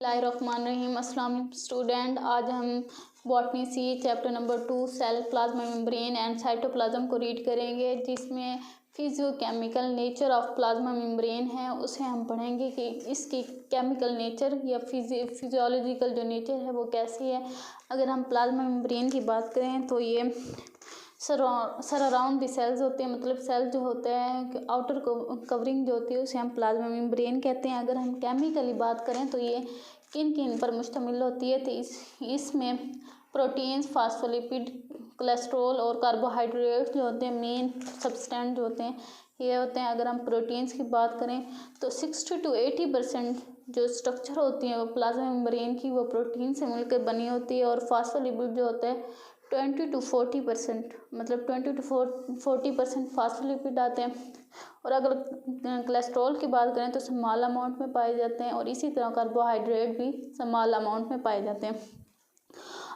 बिस्मिल्लाहिर्रहमानिर्रहीम। अस्सलाम वालेकुम स्टूडेंट। आज हम बॉटनी सी chapter number 2 cell, plasma membrane and cytoplasm को रीड करेंगे, जिसमें physiochemical nature of plasma membrane है उसे हम पढ़ेंगे कि इसकी केमिकल नेचर या फिजियोलॉजिकल जो नेचर है वो कैसी है। अगर हम प्लाज्मा मेम्ब्रेन की बात करें तो ये सराउंड द सेल्स होते हैं, मतलब सेल जो होता है आउटर कवरिंग जो होती है उसे हम प्लाज्मा मेम्ब्रेन कहते हैं। अगर हम केमिकली बात करें तो ये किन किन पर मुश्तमिल होती है, तो इसमें प्रोटीन्स, फास्फोलिपिड, कोलेस्ट्रॉल और कार्बोहाइड्रेट जो होते हैं मेन सब्सटेंट जो होते हैं ये होते हैं। अगर हम प्रोटीन्स की बात करें तो 60 to 80% जो स्ट्रक्चर होती है वो प्लाज्मा मेम्ब्रेन की वो प्रोटीन से मिलकर बनी होती है। और फास्फोलिपिड जो होता है 20 to 40%, मतलब 20 to 40% फास्फोलिपिड आते हैं। और अगर कोलेस्ट्रॉल की बात करें तो स्मॉल अमाउंट में पाए जाते हैं, और इसी तरह कार्बोहाइड्रेट भी स्मॉल अमाउंट में पाए जाते हैं।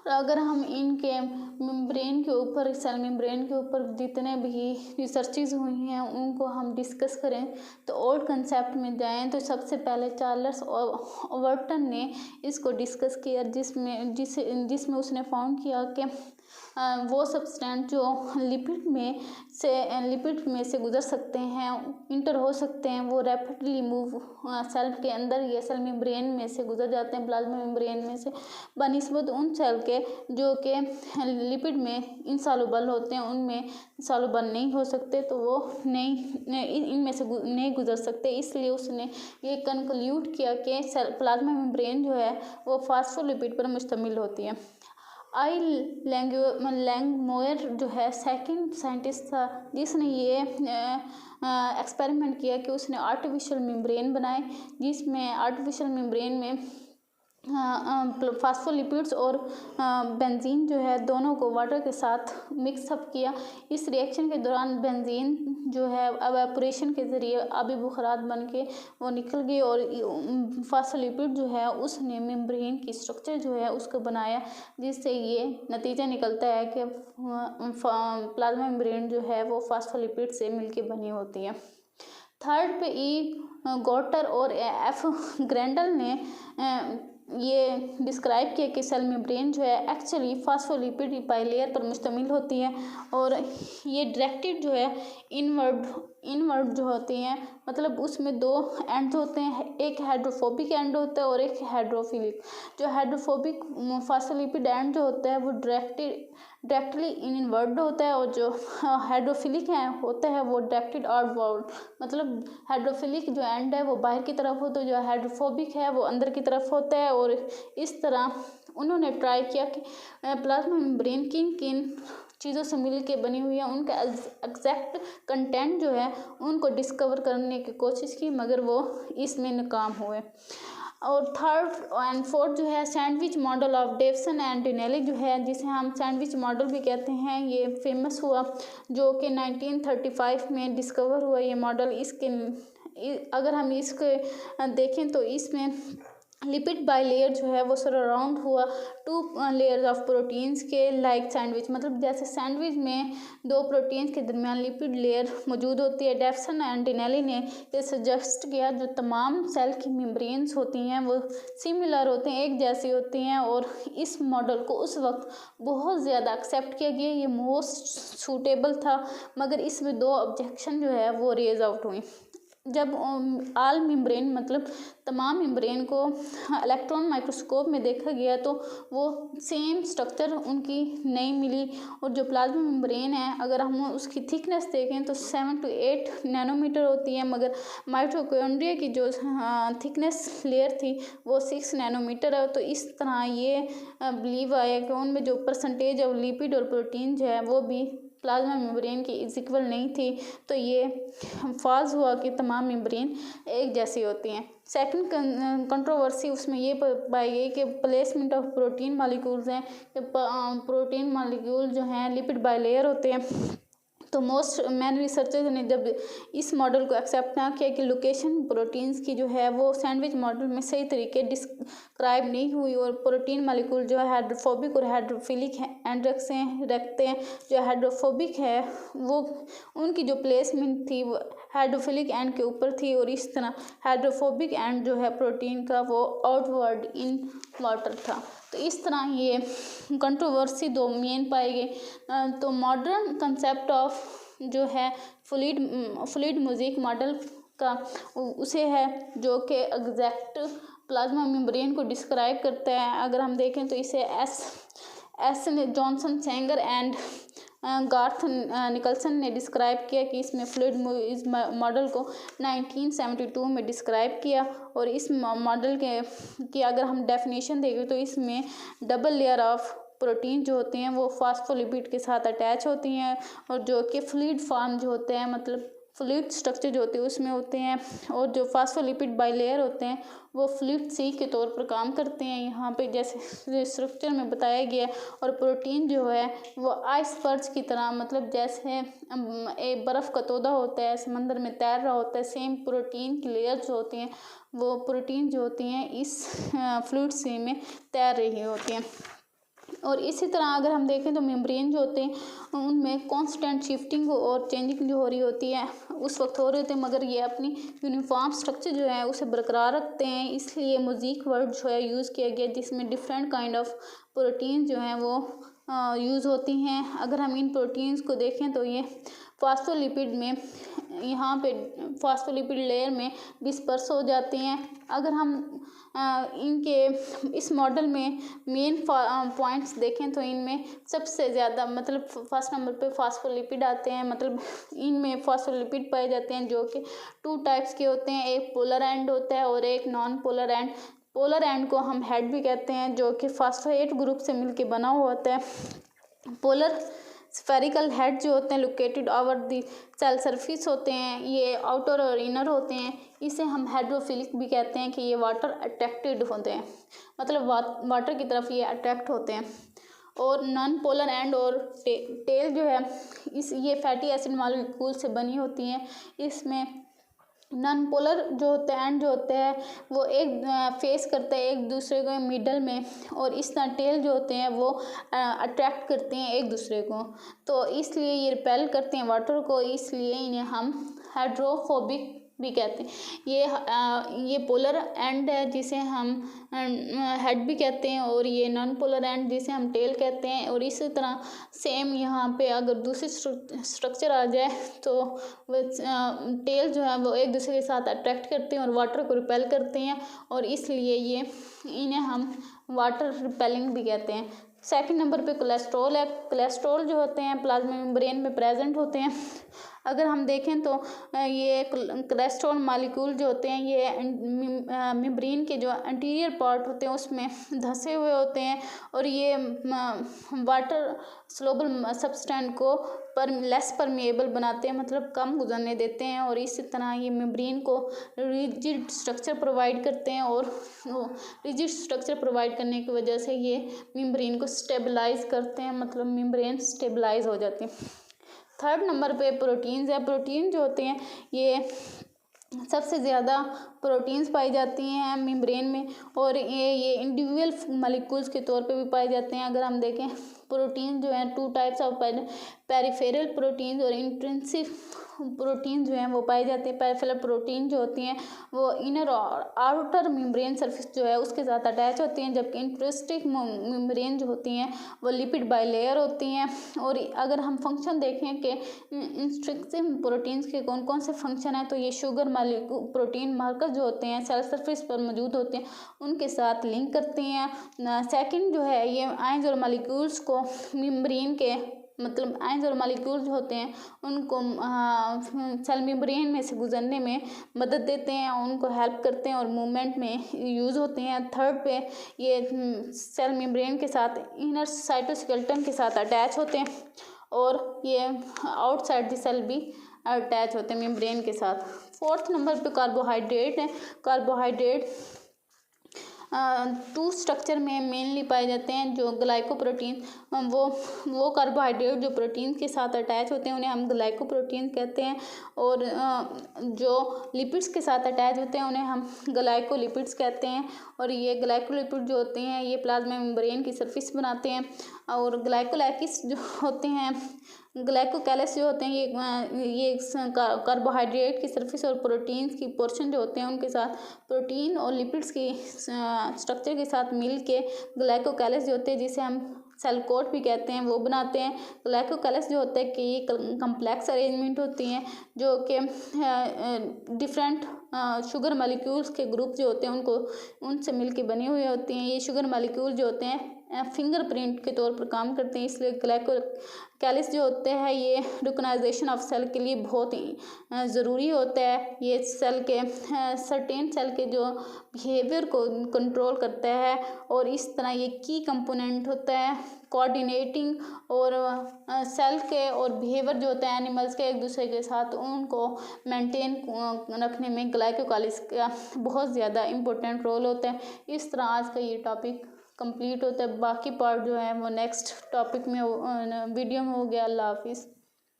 और अगर हम इनके मेम्ब्रेन के ऊपर, सेल मेम्ब्रेन के ऊपर जितने भी रिसर्चेज हुई हैं उनको हम डिस्कस करें तो ओल्ड कंसेप्ट में जाएं तो सबसे पहले चार्ल्स ओवर्टन ने इसको डिस्कस किया, जिसमें उसने फाउंड किया कि वो सब्सटेंट जो लिपिड में से गुजर सकते हैं, इंटर हो सकते हैं, वो रैपिडली मूव सेल के अंदर या सेल मेम्ब्रेन में से गुजर जाते हैं प्लाज्मा मेम्ब्रेन में से, बनिस्बत उन सेल के जो कि लिपिड में इंसॉल्युबल होते हैं, उनमें सॉल्युबल नहीं हो सकते, तो वो इनमें से नहीं गुजर सकते। इसलिए उसने ये कंक्लूड किया कि प्लाज्मा मेम्ब्रेन जो है वो फास्फोलिपिड पर मुश्तमिल होती है। आई लैंगमोयर जो है सेकंड साइंटिस्ट था जिसने ये एक्सपेरिमेंट किया कि उसने आर्टिफिशियल मेम्ब्रेन बनाए, जिसमें आर्टिफिशियल मेम्ब्रेन में फास्फोलिपिड्स और बेंजीन जो है दोनों को वाटर के साथ मिक्सअप किया। इस रिएक्शन के दौरान बेंजीन जो है एवेपोरेशन के ज़रिए आबी बुखारात बन के वो निकल गई, और फास्फोलिपिड जो है उसने मेम्ब्रेन की स्ट्रक्चर जो है उसको बनाया, जिससे ये नतीजा निकलता है कि प्लाज्मा मेम्ब्रेन जो है वो फास्फोलिपिड से मिलके बनी होती है। थर्ड पे गोटर और एफ ग्रेंडल ने ये डिस्क्राइब किया कि सेल मेम्ब्रेन जो है एक्चुअली फास्फोलिपिड बाइलेयर पर मुश्तमिल होती है, और ये डायरेक्टेड जो है इनवर्ड जो होती हैं, मतलब उसमें दो एंड होते हैं, एक हाइड्रोफोबिक एंड होता है और एक हाइड्रोफिलिक। जो हाइड्रोफोबिक फास्फोलिपिड एंड जो होता है वो डायरेक्टली इनवर्ड होता है, और जो हाइड्रोफिलिक होता है वो डायरेक्टेड आउटवर्ड, मतलब हाइड्रोफिलिक जो एंड है वो बाहर की तरफ होता है, जो हाइड्रोफोबिक है वो अंदर की तरफ होता है। और इस तरह उन्होंने ट्राई किया कि प्लाज्मा मेम्ब्रेन किन किन चीज़ों से मिल के बनी हुई है, उनका एग्जैक्ट कंटेंट जो है उनको डिस्कवर करने की कोशिश की, मगर वो इसमें नाकाम हुए। और थर्ड एंड फोर्थ जो है sandwich model of Davson and Danielli जो है, जिसे हम सैंडविच मॉडल भी कहते हैं, ये फेमस हुआ जो कि 1935 में डिस्कवर हुआ ये मॉडल। अगर हम इसके देखें तो इसमें लिपिड बाइलेयर जो है वो सराउंड हुआ 2 लेयर्स ऑफ प्रोटीन्स के लाइक सैंडविच, मतलब जैसे सैंडविच में 2 प्रोटीन्स के दरमियान लिपिड लेयर मौजूद होती है। डेवसन एंड डिनेली ने ये सजेस्ट किया जो तमाम सेल की मेम्ब्रेन्स होती हैं वो सिमिलर होते हैं, एक जैसी होती हैं, और इस मॉडल को उस वक्त बहुत ज़्यादा एक्सेप्ट किया गया, ये मोस्ट सूटेबल था। मगर इसमें 2 ऑब्जेक्शन जो है वो रेज आउट हुई। जब ऑल मेम्ब्रेन, मतलब तमाम मेम्ब्रेन को इलेक्ट्रॉन माइक्रोस्कोप में देखा गया तो वो सेम स्ट्रक्चर उनकी नहीं मिली। और जो प्लाज्मा मेम्ब्रेन है अगर हम उसकी थिकनेस देखें तो 7 to 8 नैनोमीटर होती है, मगर माइटोकॉन्ड्रिया की जो थिकनेस लेयर थी वो 6 नैनोमीटर है। तो इस तरह ये बिलीव आया कि उनमें जो परसेंटेज ऑफ लिपिड और प्रोटीन जो है वो भी प्लाज्मा मेम्ब्रेन की इक्वल नहीं थी, तो ये फॉल्स हुआ कि तमाम मेम्ब्रेन एक जैसी होती हैं। सेकंड कंट्रोवर्सी उसमें ये पाई गई कि प्लेसमेंट ऑफ प्रोटीन मॉलिक्यूल्स हैं, प्रोटीन मॉलिक्यूल जो हैं लिपिड बाइलेयर होते हैं। तो मैन रिसर्चर्स ने जब इस मॉडल को एक्सेप्ट ना किया कि लोकेशन प्रोटीन्स की जो है वो सैंडविच मॉडल में सही तरीके डिस्क्राइब नहीं हुई, और प्रोटीन मॉलिक्यूल जो है हाइड्रोफोबिक और हाइड्रोफिलिक एंड रखते हैं। जो हाइड्रोफोबिक है वो उनकी जो प्लेसमेंट थी वो हाइड्रोफिलिक एंड के ऊपर थी, और इस तरह हाइड्रोफोबिक एंड जो है प्रोटीन का वो आउटवर्ड इन वाटर था। तो इस तरह ये कंट्रोवर्सी दो मेन पाए गए। तो मॉडर्न कंसेप्ट ऑफ जो है फ्लूइड म्यूजिक मॉडल का उसे है जो कि एग्जैक्ट प्लाज्मा मेम्ब्रेन को डिस्क्राइब करता है। अगर हम देखें तो इसे S Johnson Singer and Garth Nicolson ने डिस्क्राइब किया कि इसमें फ्लूइड इस मॉडल को 1972 में डिस्क्राइब किया। और इस मॉडल के की अगर हम डेफिनेशन देखें तो इसमें डबल लेयर ऑफ प्रोटीन जो होते हैं वो फास्फोलिपिड के साथ अटैच होती हैं, और जो कि फ्लूइड फॉर्म जो होते हैं मतलब फ्लूइड स्ट्रक्चर जो होते हैं उसमें होते हैं, और जो फास्फोलिपिड बाइलेयर होते हैं वो फ्लूइड सी के तौर पर काम करते हैं यहाँ पे जैसे स्ट्रक्चर में बताया गया। और प्रोटीन जो है वो आइसबर्ग की तरह मतलब जैसे एक बर्फ़ का तोदा होता है समंदर में तैर रहा होता है, सेम प्रोटीन की लेयर जो होती हैं वो प्रोटीन जो होती हैं इस फ्लूइड सी में तैर रही होती हैं। और इसी तरह अगर हम देखें तो मेम्ब्रेन जो होते हैं उनमें कांस्टेंट शिफ्टिंग और चेंजिंग जो हो रही होती है उस वक्त हो रहे होते हैं, मगर ये अपनी यूनिफॉर्म स्ट्रक्चर जो है उसे बरकरार रखते हैं। इसलिए मोज़ेक वर्ड जो है यूज़ किया गया जिसमें डिफरेंट काइंड ऑफ प्रोटीन जो हैं वो यूज़ होती हैं। अगर हम इन प्रोटीन्स को देखें तो ये फास्फोलिपिड में यहाँ पे फास्फोलिपिड लेयर में डिस्पर्स हो जाती हैं। अगर हम इनके इस मॉडल में मेन पॉइंट्स देखें तो इनमें सबसे ज़्यादा मतलब फर्स्ट नंबर पे फास्फोलिपिड आते हैं, मतलब इनमें फास्फोलिपिड पाए जाते हैं जो कि 2 टाइप्स के होते हैं, एक पोलर एंड होता है और एक non polar and. Polar and को हम हेड भी कहते हैं जो कि फास्फेट ग्रुप से मिलके बना हुआ होता है। पोलर स्फेरिकल हेड जो होते हैं located over the cell surface होते हैं, ये आउटर और इनर होते हैं। इसे हम हाइड्रोफिलिक भी कहते हैं कि ये वाटर अट्रैक्टेड होते हैं, मतलब वाटर की तरफ ये अट्रैक्ट होते हैं। और नॉन पोलर एंड और टेल जो है ये फैटी एसिड मॉलिक्यूल से बनी होती हैं। इसमें नॉन पोलर जो होते हैं एंड जो होते हैं वो एक फेस करते हैं एक दूसरे को मिडल में, और इस तरह टेल जो होते हैं वो अट्रैक्ट करते हैं एक दूसरे को, तो इसलिए ये रिपेल करते हैं वाटर को, इसलिए इन्हें हम हाइड्रोफोबिक भी कहते हैं। ये पोलर एंड है जिसे हम हेड भी कहते हैं, और ये नॉन पोलर एंड जिसे हम टेल कहते हैं। और इसी तरह सेम यहाँ पे अगर दूसरी स्ट्रक्चर आ जाए तो टेल जो है वो एक दूसरे के साथ अट्रैक्ट करते हैं और वाटर को रिपेल करते हैं, और इसलिए ये इन्हें हम वाटर रिपेलिंग भी कहते हैं। सेकंड नंबर पे कोलेस्ट्रॉल है। कोलेस्ट्रॉल जो होते हैं प्लाज्मा मेम्ब्रेन में प्रेजेंट होते हैं। अगर हम देखें तो ये कोलेस्ट्रॉल मॉलिक्यूल जो होते हैं ये मेम्ब्रेन के जो एंटीरियर पार्ट होते हैं उसमें धंसे हुए होते हैं, और ये वाटर सोल्यूबल सब्सटेंस को लेस परमेएबल बनाते हैं, मतलब कम गुजरने देते हैं। और इसी तरह ये मेम्ब्रेन को रिजिड स्ट्रक्चर प्रोवाइड करते हैं, और रिजिड स्ट्रक्चर प्रोवाइड करने की वजह से ये मेम्ब्रेन को स्टेबलाइज करते हैं, मतलब मेम्ब्रेन स्टेबलाइज हो जाती है। थर्ड नंबर पे प्रोटीन्स है। प्रोटीन जो होते हैं ये सबसे ज़्यादा प्रोटीन्स पाई जाती हैं मेम्ब्रेन में, और ये इंडिविजुअल मॉलिक्यूल्स के तौर पे भी पाए जाते हैं। अगर हम देखें प्रोटीन जो है 2 टाइप्स ऑफ पेरिफेरल प्रोटीन्स और इंट्रिंसिक प्रोटीन जो हैं वो पाए जाते हैं। पेरिफेरल प्रोटीन जो होती हैं वो इनर और आउटर मेम्ब्रेन सरफेस जो है उसके साथ अटैच होती हैं, जबकि इंट्रिंसिक मेम्ब्रेन जो होती हैं वो लिपिड बाइलेयर होती हैं। और अगर हम फंक्शन देखें कि इंट्रिंसिक प्रोटीन्स के कौन कौन से फंक्शन हैं तो ये शुगर प्रोटीन मार्कर जो होते हैं सेल सरफेस पर मौजूद होते हैं उनके साथ लिंक करते हैं। सेकंड जो है ये आयंस और मॉलिक्यूल्स को मेम्ब्रेन के मतलब आयंस और मॉलिक्यूल जो होते हैं उनको सेल मेम्ब्रेन में से गुजरने में मदद देते हैं, उनको हेल्प करते हैं और मूवमेंट में यूज़ होते हैं। थर्ड पे ये सेल मेम्ब्रेन के साथ इनर साइटोस्केलेटन के साथ अटैच होते हैं, और ये आउटसाइड द सेल भी अटैच होते हैं मेम्ब्रेन के साथ। फोर्थ नंबर पे कार्बोहाइड्रेट है। कार्बोहाइड्रेट 2 स्ट्रक्चर में मेनली पाए जाते हैं, जो ग्लाइकोप्रोटीन वो कार्बोहाइड्रेट जो प्रोटीन के साथ अटैच होते हैं उन्हें हम ग्लाइकोप्रोटीन कहते हैं, और जो लिपिड्स के साथ अटैच होते हैं उन्हें हम ग्लाइकोलिपिड्स कहते हैं। और ये ग्लाइकोलिपिड जो होते हैं ये प्लाज्मा मेम्ब्रेन की सरफेस बनाते हैं, और ग्लाइकोलाइसिस जो होते हैं ग्लाइकोकैलिस जो होते हैं ये कार्बोहाइड्रेट की सरफेस और प्रोटीन की पोर्शन जो होते हैं उनके साथ प्रोटीन और लिपिड्स की स्ट्रक्चर के साथ मिल के ग्लाइकोकैलिस जो होते हैं जिसे हम सेल कोट भी कहते हैं वो बनाते हैं। ग्लाइकोकैलिस जो होता है कि ये कम्प्लेक्स अरेंजमेंट होती हैं जो कि डिफरेंट शुगर मॉलिक्यूल्स के ग्रुप जो होते हैं उनको उनसे मिलके बनी हुई होती हैं। ये शुगर मॉलिक्यूल जो होते हैं फिंगरप्रिंट के तौर पर काम करते हैं, इसलिए ग्लाइकोकैलिस जो होते हैं ये रिकॉग्नाइजेशन ऑफ सेल के लिए बहुत ही ज़रूरी होता है। ये सेल के सर्टेन सेल के जो बिहेवियर को कंट्रोल करता है और इस तरह ये की कंपोनेंट होता है कोऑर्डिनेटिंग और सेल के और बिहेवियर जो होता है एनिमल्स के एक दूसरे के साथ उनको मेंटेन रखने में ग्लाइकोकैलिस का बहुत ज़्यादा इम्पोर्टेंट रोल होता है। इस तरह आज का ये टॉपिक कंप्लीट होता है। बाकी पार्ट जो है वो नेक्स्ट टॉपिक में वीडियो में हो गया। अल्लाह हाफिज़।